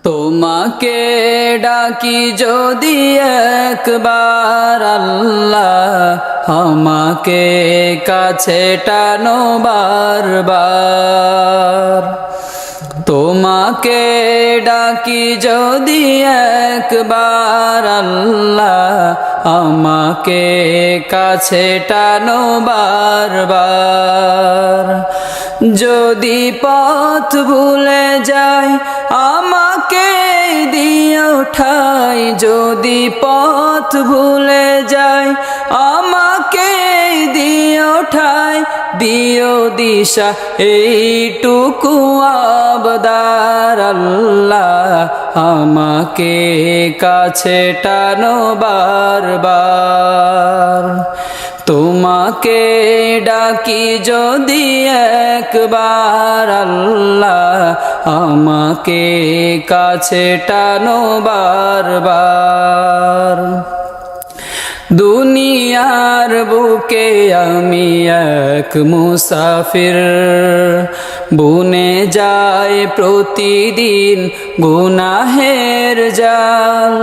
তোমাকে ডাকি যদি একবার আল্লাহ, আমাকে কাছে টানো বারবার। তোমাকে ডাকি যদি একবার আল্লাহ, আমাকে কাছে টানো বারবার। যদি পথ ভুলে যাই আমাকে দিও ঠাই, যদি পথ ভুলে যাই আমাকে দিও ঠাই, দিও দিশা এইটুকু আবদার আল্লাহ, আমাকে কাছে টানো বারবার। তোমাকে ডাকি যদি একবার আল্লাহ, আমাকে কাছে টানো বারবার। দুনিয়ার বুকে আমি এক মুসাফির, বুনে যায় প্রতিদিন গুনাহের জাল।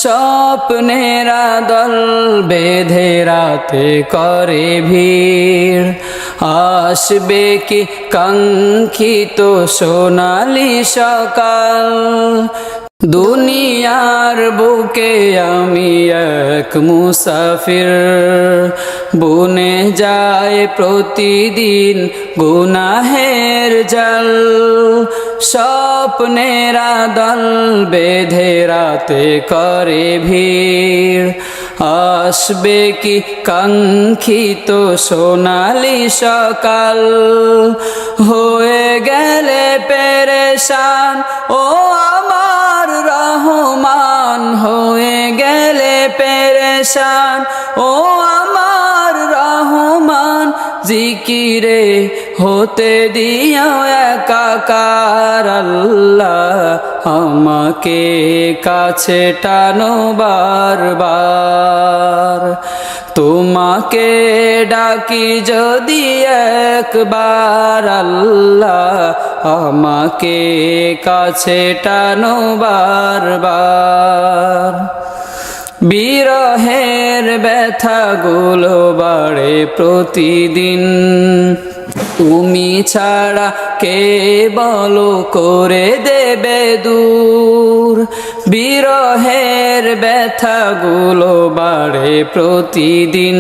স্বপ্নেরা দল বেঁধে রাতে করে ভিড়, আসবে কি কাঙ্ক্ষিত সোনালি সকাল। দুনিয়ার বুকে আমি এক মুসাফির, বুনে যায় প্রতিদিন গুনাহের জাল। স্বপ্নেরা দল বেঁধে রাতে করে ভিড়, আসবে কি কাঙ্ক্ষিত সোনালি সকাল। হয়ে গেলে পেরেশান ও আমার রহমান, হয়ে গেলে পেরেশান ও আমার রহমান। জিকিরে হতে দিও একাকার আল্লাহ, আমাকে কাছে টানো বারবার। তোমাকে ডাকি যদি একবার আল্লাহ, আমাকে কাছে টানো বারবার। বিরহের ব্যথাগুলো বাড়ে প্রতিদিন, তুমি ছাড়া কে বলো করে দেবে দূর। বিরহের ব্যথাগুলো বাড়ে প্রতিদিন,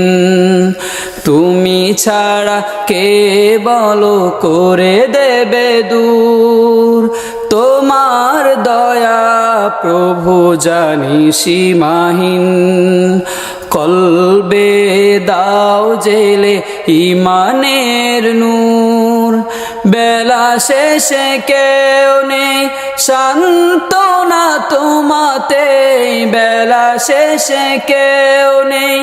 তুমি ছাড়া কে বলো করে দেবে দূর। তোমার দয়া প্রভু জানি সীমাহীন, কলবে দাও জেলে ইমানের নূর। বেলা শেষে কেউ নেই সান্ত্বনা তোমাতে, বেলা শেষে কেউ নেই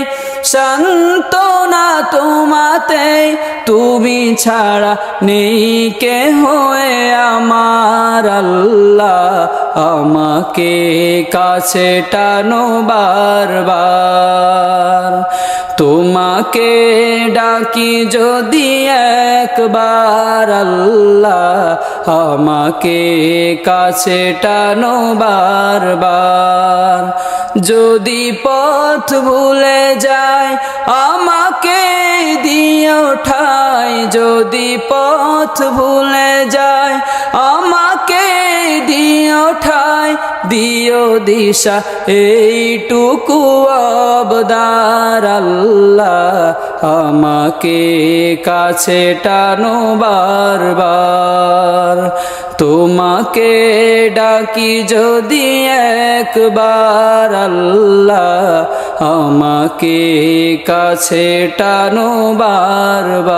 সান্ত্বনা তোমাতে। তুমি ছাড়া নেই কেহ আমার আল্লাহ, আমাকে কাছে টানো বারবার। তোমাকে ডাকি যদি একবার আল্লাহ, আমাকে কাছে টানো বারবার। যদি পথ ভুলে যায় আমাকে দিও ঠাই, যদি পথ ভুলে যায় আমাকে দিও ঠাই, দিও দিশা এইটুকু আবদার আল্লাহ, আমাকে কাছে টানো বারবার। তোমাকে ডাকি যদি একবার আল্লাহ, আমাকে কাছে টানো বারবার।